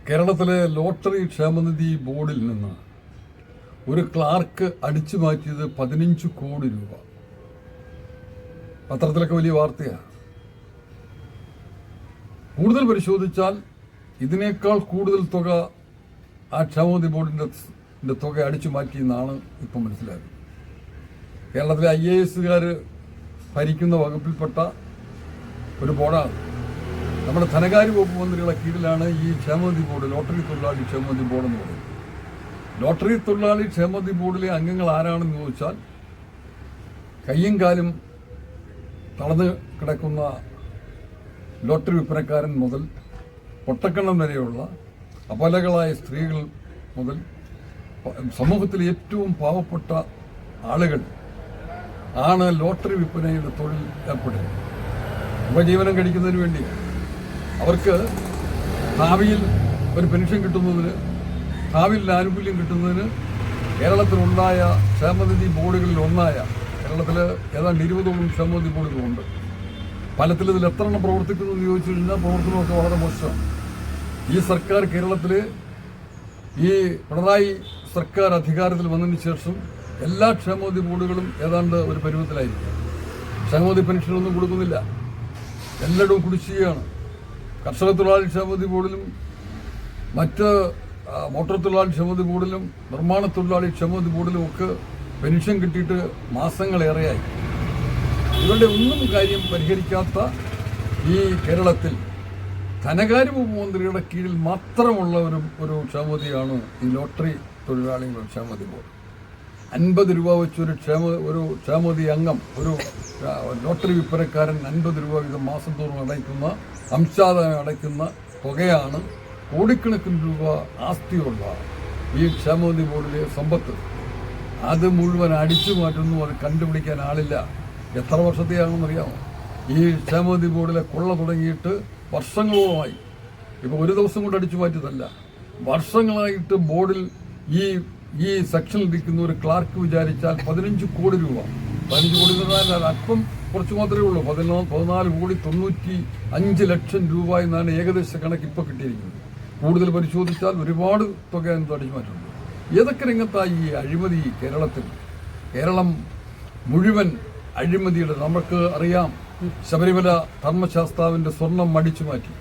കേരളത്തിലെ ലോട്ടറി ക്ഷേമനിധി ബോർഡിൽ നിന്ന് ഒരു ക്ലാർക്ക് അടിച്ചു മാറ്റിയത് 15 കോടി രൂപ. പത്രത്തിലൊക്കെ വലിയ വാർത്തയാണ്. കൂടുതൽ പരിശോധിച്ചാൽ ഇതിനേക്കാൾ കൂടുതൽ തുക ആ ക്ഷേമനിധി ബോർഡിന്റെ തുക അടിച്ചു മാറ്റിയെന്നാണ് ഇപ്പം മനസ്സിലാക്കുന്നത്. കേരളത്തിലെ IAS ഭരിക്കുന്ന വകുപ്പിൽപ്പെട്ട ഒരു ബോർഡാണ്. നമ്മുടെ ധനകാര്യ വകുപ്പ് മന്ത്രിയുടെ കീഴിലാണ് ഈ ക്ഷേമനിധി ബോർഡ്, ലോട്ടറി തൊഴിലാളി ക്ഷേമനിധി ബോർഡ് എന്ന് പറയുന്നത്. ലോട്ടറി തൊഴിലാളി ക്ഷേമനിധി ബോർഡിലെ അംഗങ്ങൾ ആരാണെന്ന് ചോദിച്ചാൽ കയ്യും കാലും തളർന്ന് കിടക്കുന്ന ലോട്ടറി വിൽപ്പനക്കാരൻ മുതൽ പൊട്ടക്കണ്ണം വരെയുള്ള അപലകളായ സ്ത്രീകൾ മുതൽ സമൂഹത്തിലെ ഏറ്റവും പാവപ്പെട്ട ആളുകൾ ആണ് ലോട്ടറി വിൽപ്പനയുടെ തൊഴിൽ ഏർപ്പെടുന്നത്. ഉപജീവനം കഴിക്കുന്നതിന് വേണ്ടി അവർക്ക് ഭാവിയിൽ ഒരു പെൻഷൻ കിട്ടുന്നതിന്, ഭാവിയിൽ ആനുകൂല്യം കിട്ടുന്നതിന് കേരളത്തിലുണ്ടായ ക്ഷേമനിധി ബോർഡുകളിൽ ഒന്നായ, കേരളത്തിൽ ഏതാണ്ട് 20ഓളം ക്ഷേമനിധി ബോർഡുകളുണ്ട്. ഫലത്തിൽ ഇതിൽ എത്ര എണ്ണം പ്രവർത്തിക്കുന്നു എന്ന് ചോദിച്ചു കഴിഞ്ഞാൽ പ്രവർത്തനമൊക്കെ വളരെ മോശമാണ്. ഈ സർക്കാർ കേരളത്തിൽ ഈ പിണറായി സർക്കാർ അധികാരത്തിൽ വന്നതിന് ശേഷം എല്ലാ ക്ഷേമനിധി ബോർഡുകളും ഏതാണ്ട് ഒരു പരുവത്തിലായിരിക്കും. ക്ഷേമനിധി പെൻഷനൊന്നും കൊടുക്കുന്നില്ല, എല്ലായിടവും കുടിശ്ശികയാണ്. കർഷക തൊഴിലാളി ക്ഷേമനിധി ബോർഡിലും മറ്റ് മോട്ടോർ തൊഴിലാളി ക്ഷേമനിധി ബോർഡിലും നിർമ്മാണ തൊഴിലാളി ക്ഷേമനിധി ബോർഡിലും ഒക്കെ പെൻഷൻ കിട്ടിയിട്ട് മാസങ്ങളേറെയായി. ഇവരുടെ ഒന്നും കാര്യം പരിഹരിക്കാത്ത ഈ കേരളത്തിൽ ധനകാര്യ വകുപ്പ് മന്ത്രിയുടെ കീഴിൽ മാത്രമുള്ള ഒരു ക്ഷേമനിധിയാണ് ഈ ലോട്ടറി തൊഴിലാളികളുടെ ക്ഷേമനിധി ബോർഡ്. 50 രൂപ വെച്ച് ഒരു ക്ഷേമനിധി അംഗം, ഒരു ലോട്ടറി വിൽപ്പനക്കാരൻ 50 രൂപ വീതം മാസം തോറും അടയ്ക്കുന്ന, അംശാദായം അടയ്ക്കുന്ന തുകയാണ് കോടിക്കണക്കിന് രൂപ ആസ്തിയുള്ള ഈ ക്ഷേമനിധി ബോർഡിലെ സമ്പത്ത്. അത് മുഴുവൻ അടിച്ചു മാറ്റുന്നു. അത് കണ്ടുപിടിക്കാൻ ആളില്ല. എത്ര വർഷത്തെയാണെന്നറിയാമോ ഈ ക്ഷേമനിധി ബോർഡിലെ കൊള്ള തുടങ്ങിയിട്ട്? വർഷങ്ങളോളമായി. ഇപ്പോൾ ഒരു ദിവസം കൊണ്ട് അടിച്ചു മാറ്റിയതല്ല, വർഷങ്ങളായിട്ട് ബോർഡിൽ ഈ സെക്ഷനിൽ ഇരിക്കുന്ന ഒരു ക്ലാർക്ക് വിചാരിച്ചാൽ 15 കോടി രൂപ, 15 കോടി എന്ന് പറഞ്ഞാൽ അല്പം കുറച്ച് മാത്രമേ ഉള്ളൂ. 14,95 ലക്ഷം രൂപ എന്നാണ് ഏകദേശ കണക്ക് ഇപ്പോൾ കിട്ടിയിരിക്കുന്നത്. കൂടുതൽ പരിശോധിച്ചാൽ ഒരുപാട് തുക അടിച്ചു മാറ്റുന്നുണ്ട്. ഏതൊക്കെ രംഗത്തായി ഈ അഴിമതി കേരളത്തിൽ? കേരളം മുഴുവൻ അഴിമതിയുടെ, നമുക്ക് അറിയാം, ശബരിമല ധർമ്മശാസ്താവിന്റെ സ്വർണം അടിച്ചു മാറ്റി.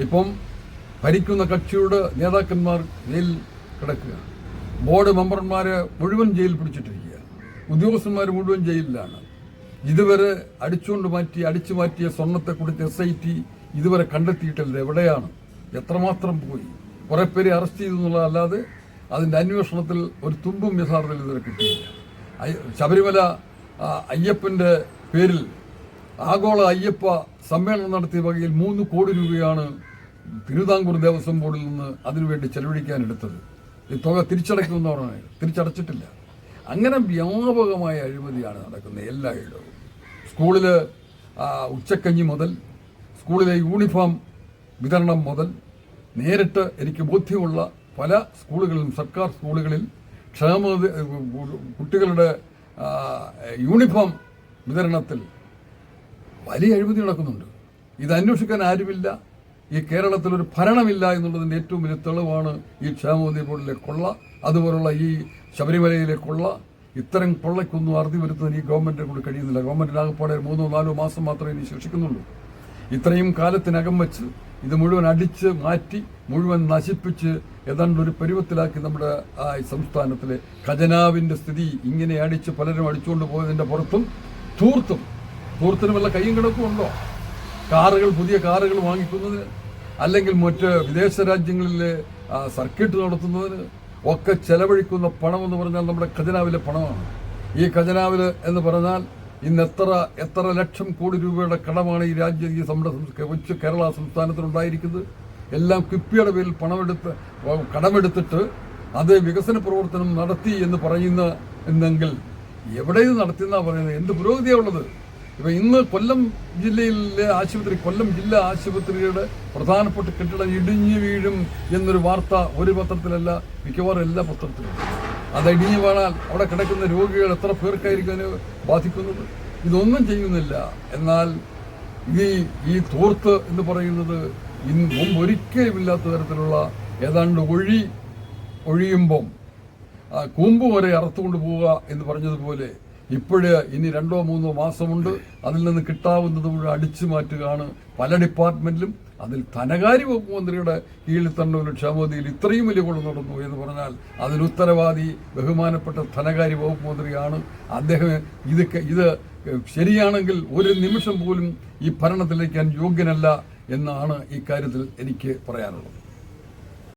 ഇപ്പം ഭരിക്കുന്ന കക്ഷിയുടെ നേതാക്കന്മാർ ജയിലിൽ കിടക്കുക, ബോർഡ് മെമ്പർമാരെ മുഴുവൻ ജയിലിൽ പിടിച്ചിട്ടിരിക്കുക, ഉദ്യോഗസ്ഥന്മാർ മുഴുവൻ ജയിലിലാണ്. ഇതുവരെ അടിച്ചു മാറ്റിയ സ്വർണത്തെക്കുറിച്ച് SIT ഇതുവരെ കണ്ടെത്തിയിട്ടില്ല. എവിടെയാണ്, എത്രമാത്രം പോയി? കുറെ പേരെ അറസ്റ്റ് ചെയ്തു എന്നുള്ളതല്ലാതെ അതിന്റെ അന്വേഷണത്തിൽ ഒരു തുമ്പും യഥാർത്ഥത്തിൽ ഇതുവരെ കിട്ടിയില്ല. ശബരിമല അയ്യപ്പന്റെ പേരിൽ ആഗോള അയ്യപ്പ സമ്മേളനം നടത്തിയ വകയിൽ 3 കോടി രൂപയാണ് തിരുവിതാംകൂർ ദേവസ്വം ബോർഡിൽ നിന്ന് അതിനുവേണ്ടി ചെലവഴിക്കാൻ എടുത്തത്. ഈ തുക തിരിച്ചടയ്ക്കുമെന്ന് പറഞ്ഞാൽ തിരിച്ചടച്ചിട്ടില്ല. അങ്ങനെ വ്യാപകമായ അഴിമതിയാണ് നടക്കുന്നത് എല്ലായിടവും. സ്കൂളിൽ ഉച്ചക്കഞ്ഞി മുതൽ, സ്കൂളിലെ യൂണിഫോം വിതരണം മുതൽ, നേരിട്ട് എനിക്ക് ബോധ്യമുള്ള പല സ്കൂളുകളിലും, സർക്കാർ സ്കൂളുകളിൽ കുട്ടികളുടെ യൂണിഫോം വിതരണത്തിൽ വലിയ അഴിമതി നടക്കുന്നുണ്ട്. ഇത് അന്വേഷിക്കാൻ ആരുമില്ല. ഈ കേരളത്തിൽ ഒരു ഭരണമില്ല എന്നുള്ളതിൻ്റെ ഏറ്റവും വലിയ തെളിവാണ് ഈ ക്ഷേമനിധി ബോർഡിലെ കൊള്ള, അതുപോലുള്ള ഈ ശബരിമലയിലെ കൊള്ള. ഇത്തരം കൊള്ളയ്ക്കൊന്നും അറുതി വരുത്തുന്നതിന് ഈ ഗവൺമെന്റിനെ കൂടി കഴിയുന്നില്ല. ഗവൺമെന്റിനാകപ്പാടെ 3-4 മാസം മാത്രമേ ഇനി ശേഷിക്കുന്നുള്ളൂ. ഇത്രയും കാലത്തിനകം വെച്ച് ഇത് മുഴുവൻ അടിച്ച് മാറ്റി, മുഴുവൻ നശിപ്പിച്ച് ഏതാണ്ട് ഒരു പരുവത്തിലാക്കി നമ്മുടെ സംസ്ഥാനത്തിലെ ഖജനാവിന്റെ സ്ഥിതി ഇങ്ങനെ അടിച്ച് പലരും അടിച്ചുകൊണ്ട് പോയതിന്റെ പുറത്തും ധൂർത്തിന് വല്ല കയ്യും കിടക്കും ഉണ്ടോ? കാറുകൾ, പുതിയ കാറുകൾ വാങ്ങിക്കുന്നതിന്, അല്ലെങ്കിൽ മറ്റ് വിദേശ രാജ്യങ്ങളിലെ സർക്കിട്ട് നടത്തുന്നതിന് ഒക്കെ ചെലവഴിക്കുന്ന പണം എന്ന് പറഞ്ഞാൽ നമ്മുടെ ഖജനാവിലെ പണമാണ്. ഈ ഖജനാവിൽ എന്ന് പറഞ്ഞാൽ ഇന്ന് എത്ര ലക്ഷം കോടി രൂപയുടെ കടമാണ് ഈ നമ്മുടെ കേരള സംസ്ഥാനത്തിനുണ്ടായിരിക്കുന്നത്. എല്ലാം കിഫ്ബിയുടെ പേരിൽ കടമെടുത്തിട്ട് അത് വികസന പ്രവർത്തനം നടത്തി എന്ന് എന്നെങ്കിൽ എവിടെ ഇത് നടത്തിയെന്നാ പറയുന്നത്? എന്ത് പുരോഗതിയാണ് ഉള്ളത്? ഇപ്പൊ ഇന്ന് കൊല്ലം ജില്ലയിലെ ആശുപത്രി, കൊല്ലം ജില്ലാ ആശുപത്രിയുടെ പ്രധാനപ്പെട്ട കെട്ടിടം ഇടിഞ്ഞു വീഴും എന്നൊരു വാർത്ത ഒരു പത്രത്തിലല്ല, മിക്കവാറും എല്ലാ പത്രത്തിലും. അത് ഇടിഞ്ഞു വീണാൽ അവിടെ കിടക്കുന്ന രോഗികൾ എത്ര പേർക്കായിരിക്കും അതിനെ ബാധിക്കുന്നത്? ഇതൊന്നും ചെയ്യുന്നില്ല. എന്നാൽ ഈ ധൂർത്ത് എന്ന് പറയുന്നത് മുമ്പൊരിക്കലുമില്ലാത്ത തരത്തിലുള്ള ഏതാണ്ട് ഒഴിയുമ്പം കൂമ്പ് വരെ അറുത്തുകൊണ്ട് പോവുക എന്ന് പറഞ്ഞതുപോലെ ഇനി 2-3 മാസമുണ്ട്. അതിൽ നിന്ന് കിട്ടാവുന്നത് മുഴുവൻ അടിച്ചു മാറ്റുകയാണ് പല ഡിപ്പാർട്ട്മെന്റിലും. അതിൽ ധനകാര്യ വകുപ്പ് മന്ത്രിയുടെ കീഴിൽ തന്നെ ഒരു ക്ഷേമനിധിയിൽ ഇത്രയും വലിയ കൊള്ള നടന്നു എന്ന് പറഞ്ഞാൽ അതിന് ഉത്തരവാദി ബഹുമാനപ്പെട്ട ധനകാര്യ വകുപ്പ് മന്ത്രിയാണ്. അദ്ദേഹം ഇത് ശരിയാണെങ്കിൽ ഒരു നിമിഷം പോലും ഈ ഭരണത്തിലേക്കാൻ യോഗ്യനല്ല എന്നാണ് ഈ കാര്യത്തിൽ എനിക്ക് പറയാനുള്ളത്.